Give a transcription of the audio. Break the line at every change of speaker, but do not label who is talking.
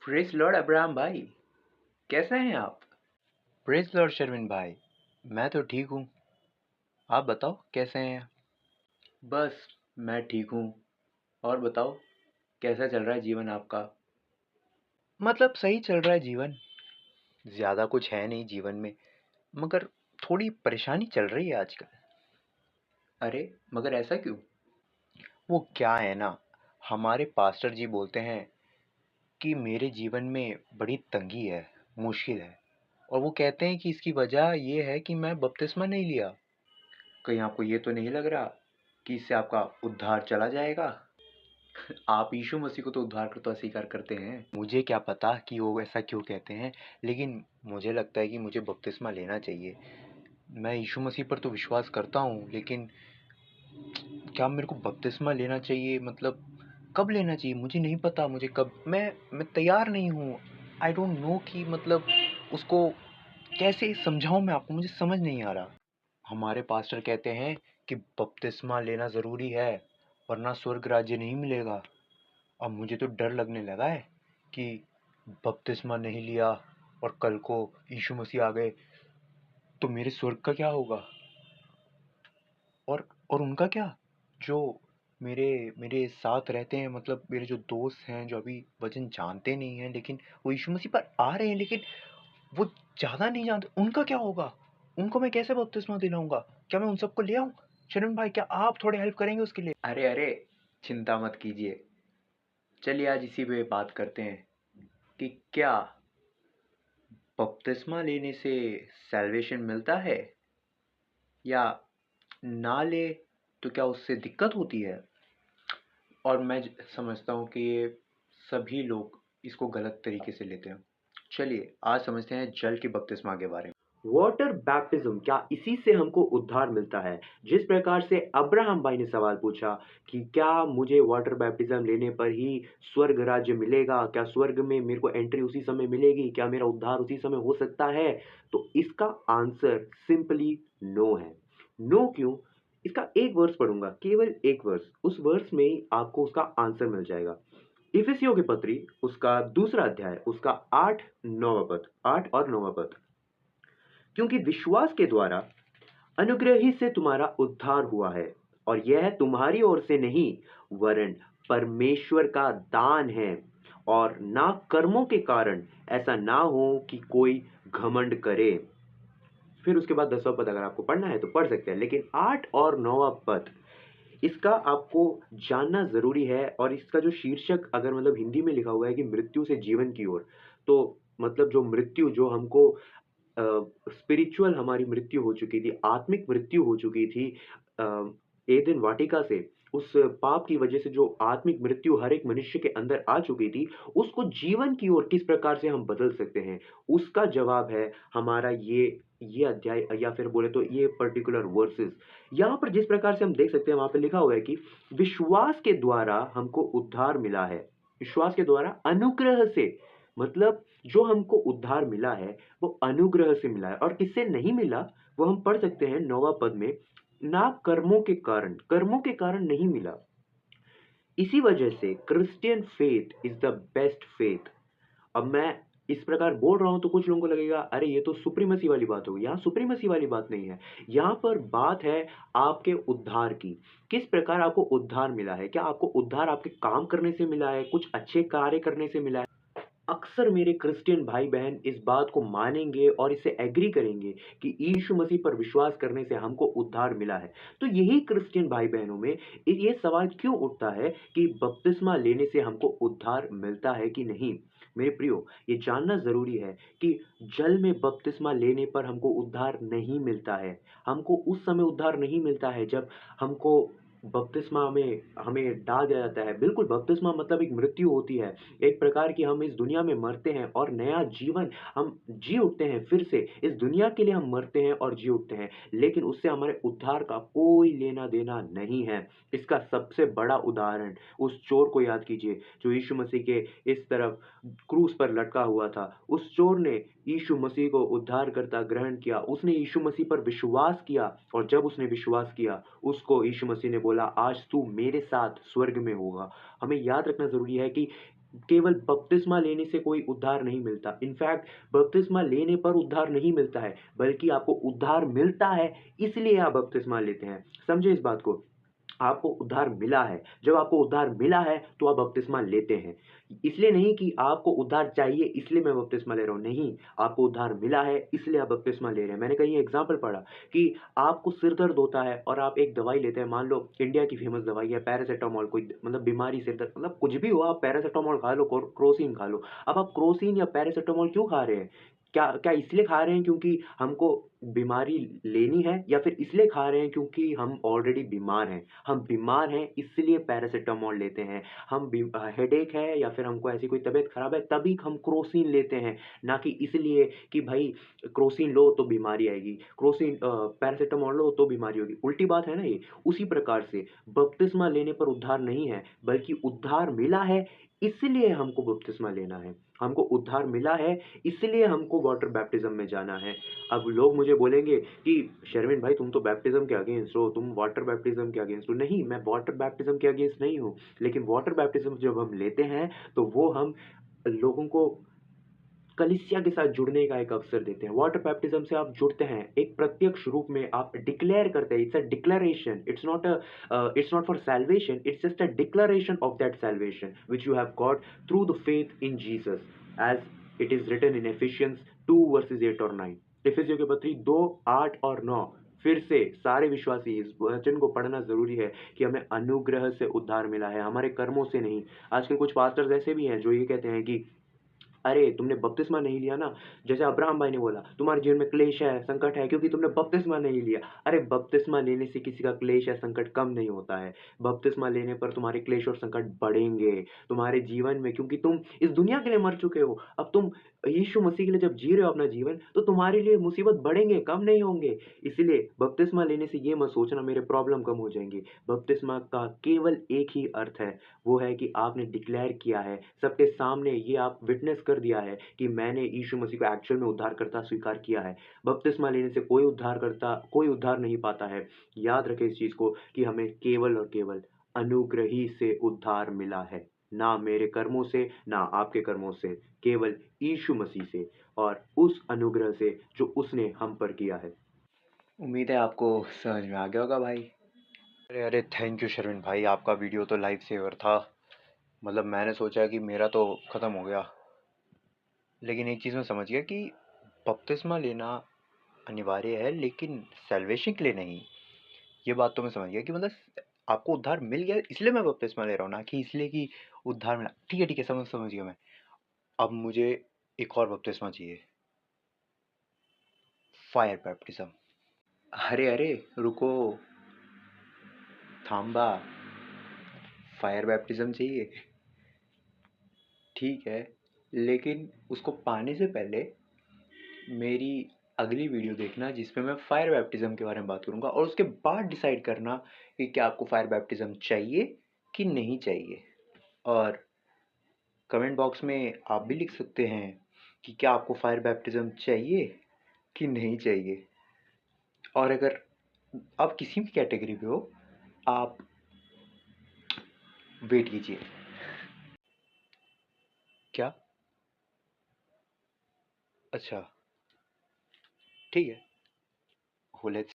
Praise Lord Abraham भाई। कैसे हैं आप?
प्रेज़ लॉर्ड शर्विन भाई। मैं तो ठीक हूँ। आप बताओ कैसे हैं?
बस मैं ठीक हूँ। और बताओ, कैसा चल रहा है जीवन आपका?
मतलब सही चल रहा है जीवन। ज़्यादा कुछ है नहीं जीवन में, मगर थोड़ी परेशानी चल रही है आजकल।
अरे, मगर ऐसा क्यों?
वो क्या है ना, हमारे पास्टर जी बोलते हैं कि मेरे जीवन में बड़ी तंगी है, मुश्किल है। और वो कहते हैं कि इसकी वजह ये है कि मैं बपतिस्मा नहीं लिया।
कहीं आपको ये तो नहीं लग रहा कि इससे आपका उद्धार चला जाएगा? आप यीशु मसीह को तो उद्धारकर्ता स्वीकार करते हैं।
मुझे क्या पता कि वो ऐसा क्यों कहते हैं, लेकिन मुझे लगता है कि मुझे बपतिस्मा लेना चाहिए। मैं यीशु मसीह पर तो विश्वास करता हूँ, लेकिन क्या मेरे को बपतिस्मा लेना चाहिए? मतलब कब लेना चाहिए मुझे नहीं पता। मुझे कब मैं तैयार नहीं हूँ। आई डोंट नो कि मतलब उसको कैसे समझाऊँ मैं आपको, मुझे समझ नहीं आ रहा। हमारे पास्टर कहते हैं कि बपतिस्मा लेना ज़रूरी है, वरना स्वर्ग राज्य नहीं मिलेगा। अब मुझे तो डर लगने लगा है कि बपतिस्मा नहीं लिया और कल को यीशु मसीह आ गए तो मेरे स्वर्ग का क्या होगा? और उनका क्या, जो मेरे मेरे साथ रहते हैं, मतलब मेरे जो दोस्त हैं जो अभी वचन जानते नहीं हैं लेकिन वो यीशु मसीह पर आ रहे हैं, लेकिन वो ज़्यादा नहीं जानते, उनका क्या होगा? उनको मैं कैसे बपतिस्मा दिलाऊंगा? क्या मैं उन सबको ले आऊं? शरण भाई, क्या आप थोड़े हेल्प करेंगे उसके लिए?
अरे अरे, चिंता मत कीजिए। चलिए आज इसी पे बात करते हैं कि क्या बपतिस्मा लेने से सैल्वेशन मिलता है, या ना ले तो क्या उससे दिक्कत होती है? और मैं समझता हूँ कि ये सभी लोग इसको गलत तरीके से लेते हैं। चलिए आज समझते हैं जल के बपतिस्मा के बारे में।
वाटर बैप्टिज्म, क्या इसी से हमको उद्धार मिलता है? जिस प्रकार से अब्राहम भाई ने सवाल पूछा कि क्या मुझे वाटर बैप्टिज्म लेने पर ही स्वर्ग राज्य मिलेगा, क्या स्वर्ग में मेरे को एंट्री उसी समय मिलेगी, क्या मेरा उद्धार उसी समय हो सकता है? तो इसका आंसर सिंपली नो है। नो क्यों? इसका एक वर्स पढ़ूंगा, केवल एक वर्स, उस वर्स में ही आपको उसका आंसर मिल जाएगा। इफिसियों की पत्री, उसका दूसरा अध्याय, उसका 8 9वां पद, 8 और 9वां पद। क्योंकि विश्वास के द्वारा अनुग्रह ही से तुम्हारा उद्धार हुआ है, और यह तुम्हारी ओर से नहीं, वरन परमेश्वर का दान है, और ना कर्मों के कारण, ऐसा ना हो कि कोई घमंड करे। फिर उसके बाद 10वां पद अगर आपको पढ़ना है तो पढ़ सकते हैं, लेकिन 8 और 9वां पद, इसका आपको जानना जरूरी है। और इसका जो शीर्षक अगर मतलब हिंदी में लिखा हुआ है कि मृत्यु से जीवन की ओर, तो मतलब जो मृत्यु, जो हमको स्पिरिचुअल हमारी मृत्यु हो चुकी थी, आत्मिक मृत्यु हो चुकी थी अ, एदन वाटिका से, उस पाप की वजह से जो आत्मिक मृत्यु हर एक मनुष्य के अंदर आ चुकी थी, उसको जीवन की ओर किस प्रकार से हम बदल सकते हैं, उसका जवाब है हमारा ये अध्याय, या फिर बोले तो ये पर्टिकुलर वर्सेस। यहाँ पर जिस प्रकार से हम देख सकते हैं, वहां पे लिखा हुआ है कि विश्वास के द्वारा हमको उद्धार मिला है। विश्वास के द्वारा अनुग्रह से, मतलब जो हमको उद्धार मिला है वो अनुग्रह से मिला है। और किससे नहीं मिला, वो हम पढ़ सकते हैं 9वां पद में, ना कर्मों के कारण, कर्मों के कारण नहीं मिला। इसी वजह से Christian faith is the best faith. अब मैं इस प्रकार बोल रहा हूं तो कुछ लोगों को लगेगा अरे ये तो सुप्रीमसी वाली बात होगी। यहाँ सुप्रीमसी वाली बात नहीं है, यहाँ पर बात है आपके उद्धार की। किस प्रकार आपको उद्धार मिला है? क्या आपको उद्धार आपके काम करने से मिला है, कुछ अच्छे कार्य करने से मिला है? अक्सर मेरे क्रिश्चियन भाई बहन इस बात को मानेंगे और इससे एग्री करेंगे कि यीशु मसीह पर विश्वास करने से हमको उद्धार मिला है। तो यही क्रिश्चियन भाई बहनों में ये सवाल क्यों उठता है कि बपतिस्मा लेने से हमको उद्धार मिलता है कि नहीं? मेरे प्रियो, ये जानना जरूरी है कि जल में बपतिस्मा लेने पर हमको उद्धार नहीं मिलता है। हमको उस समय उद्धार नहीं मिलता है जब हमको बपतिस्मा में हमें डाल दिया जाता है। बिल्कुल, बपतिस्मा मतलब एक मृत्यु होती है, एक प्रकार की हम इस दुनिया में मरते हैं और नया जीवन हम जी उठते हैं। फिर से इस दुनिया के लिए हम मरते हैं और जी उठते हैं, लेकिन उससे हमारे उद्धार का कोई लेना देना नहीं है। इसका सबसे बड़ा उदाहरण उस चोर को याद कीजिए जो यीशु मसीह के इस तरफ क्रूस पर लटका हुआ था। उस चोर ने यीशु मसीह को उद्धारकर्ता ग्रहण किया, उसने यीशु मसीह पर विश्वास किया, और जब उसने विश्वास किया, उसको यीशु मसीह ने बोला आज तू मेरे साथ स्वर्ग में होगा। हमें याद रखना जरूरी है कि केवल बपतिस्मा लेने से कोई उद्धार नहीं मिलता। इनफैक्ट बपतिस्मा लेने पर उद्धार नहीं मिलता है, बल्कि आपको उद्धार मिलता है इसलिए आप बपतिस्मा लेते हैं। समझे इस बात को? आपको उद्धार मिला है। जब आपको उद्धार मिला है तो आप बपतिस्मा लेते हैं। इसलिए नहीं कि आपको उद्धार चाहिए इसलिए मैं बपतिस्मा ले रहा हूँ, नहीं, आपको उद्धार मिला है इसलिए आप बपतिस्मा ले रहे हैं। मैंने कहीं एग्जाम्पल पढ़ा कि आपको सिर दर्द होता है और आप एक दवाई लेते हैं, मान लो इंडिया की फेमस दवाई है पैरासिटामोल, कोई मतलब बीमारी, सिर दर्द, मतलब कुछ भी हो, आप पैरासिटामोल खा लो, क्रोसिन खा लो। अब आप क्रोसिन या पैरासिटामोल क्यों खा रहे हैं? क्या क्या इसलिए खा रहे हैं क्योंकि हमको बीमारी लेनी है, या फिर इसलिए खा रहे हैं क्योंकि हम ऑलरेडी बीमार हैं? हम बीमार हैं इसलिए पैरासिटामोल लेते हैं। हम हेडेक है या फिर हमको ऐसी कोई तबीयत खराब है तभी हम क्रोसिन लेते हैं, ना कि इसलिए कि भाई क्रोसिन लो तो बीमारी आएगी, क्रोसिन पैरासिटामोल लो तो बीमारी होगी। उल्टी बात है ना ये। उसी प्रकार से बपतिस्मा लेने पर उद्धार नहीं है, बल्कि उद्धार मिला है इसलिए हमको बपतिस्मा लेना है। हमको उद्धार मिला है इसलिए हमको वाटर बैप्टिज्म में जाना है। अब लोग मुझे बोलेंगे कि शर्विन भाई तुम तो बैप्टिज्म के अगेंस्ट हो, तुम वाटर बैप्टिज्म के अगेंस्ट हो। नहीं, मैं वाटर बैप्टिज्म के अगेंस्ट नहीं हूँ, लेकिन वाटर बैप्टिज्म जब हम लेते हैं तो वो हम लोगों को कलीसिया के साथ जुड़ने का एक अवसर देते हैं। वाटर बैप्टिज्म से आप जुड़ते हैं, एक प्रत्यक्ष रूप में आप डिक्लेयर करते हैं। It's a declaration, it's not for salvation, it's just a declaration of that salvation which you have got through the faith in Jesus, as it is written in Ephesians 2 verses 8 और 9। इफिसियों के पत्री 2, 8 और 9। फिर से सारे विश्वासी इस वचन को पढ़ना जरूरी है कि हमें अनुग्रह से उद्धार मिला है, हमारे कर्मों से नहीं। आजकल कुछ पास्टर्स ऐसे भी हैं जो ये कहते हैं कि अरे तुमने बपतिस्मा नहीं लिया ना, जैसे अब्राहम भाई ने बोला तुम्हारे जीवन में क्लेश है, संकट है, क्योंकि तुमने बपतिस्मा नहीं लिया। अरे बपतिस्मा लेने से किसी का क्लेश या संकट कम नहीं होता है। बपतिस्मा लेने पर तुम्हारे क्लेश और संकट बढ़ेंगे तुम्हारे जीवन में, क्योंकि तुम इस दुनिया के लिए मर चुके हो। अब तुम यीशु मसीह के लिए जब जी रहे हो अपना जीवन, तो तुम्हारे लिए मुसीबत बढ़ेंगे, कम नहीं होंगे। इसलिए बपतिस्मा लेने से ये मत सोचना मेरे प्रॉब्लम कम हो जाएंगे। बपतिस्मा का केवल एक ही अर्थ है, वो है कि आपने डिक्लेयर किया है सबके सामने, ये आप विटनेस कर दिया है कि मैंने यीशु मसीह को एक्चुअल में उद्धारकर्ता स्वीकार किया है। बपतिस्मा लेने से कोई उद्धार नहीं पाता है। याद रखें इस चीज को कि हमें केवल और केवल अनुग्रह ही से उद्धार मिला है, ना मेरे कर्मों से, ना आपके कर्मों से, केवल यीशु मसीह से, और उस अनुग्रह से जो उसने हम पर किया है।
उम्मीद है आपको समझ में आ गया होगा भाई।
अरे अरे थैंक यू शर्विन भाई, आपका वीडियो तो लाइफ सेवर था। मतलब मैंने सोचा कि मेरा तो ख़त्म हो गया, लेकिन एक चीज़ मैं समझ गया कि बपतिस्मा लेना अनिवार्य है लेकिन सैल्वेशन के लिए नहीं। ये बात तो मैं समझ गया कि मतलब आपको उद्धार मिल गया इसलिए मैं बपतिस्मा ले रहा हूँ, ना कि इसलिए कि उद्धार मिला। ठीक है समझ गया मैं। अब मुझे एक और बपतिस्मा चाहिए, फायर बैप्टिज्म।
अरे अरे रुको, थाम्बा, फायर बैप्टिज्म चाहिए? ठीक है, लेकिन उसको पाने से पहले मेरी अगली वीडियो देखना जिसमें मैं फायर बैप्टिज्म के बारे में बात करूंगा, और उसके बाद डिसाइड करना कि क्या आपको फायर बैप्टिज्म चाहिए कि नहीं चाहिए। और कमेंट बॉक्स में आप भी लिख सकते हैं कि क्या आपको फायर बैप्टिज्म चाहिए कि नहीं चाहिए। और अगर आप किसी भी कैटेगरी पे हो, आप वेट कीजिए। क्या? अच्छा, ठीक है, हो लेट्स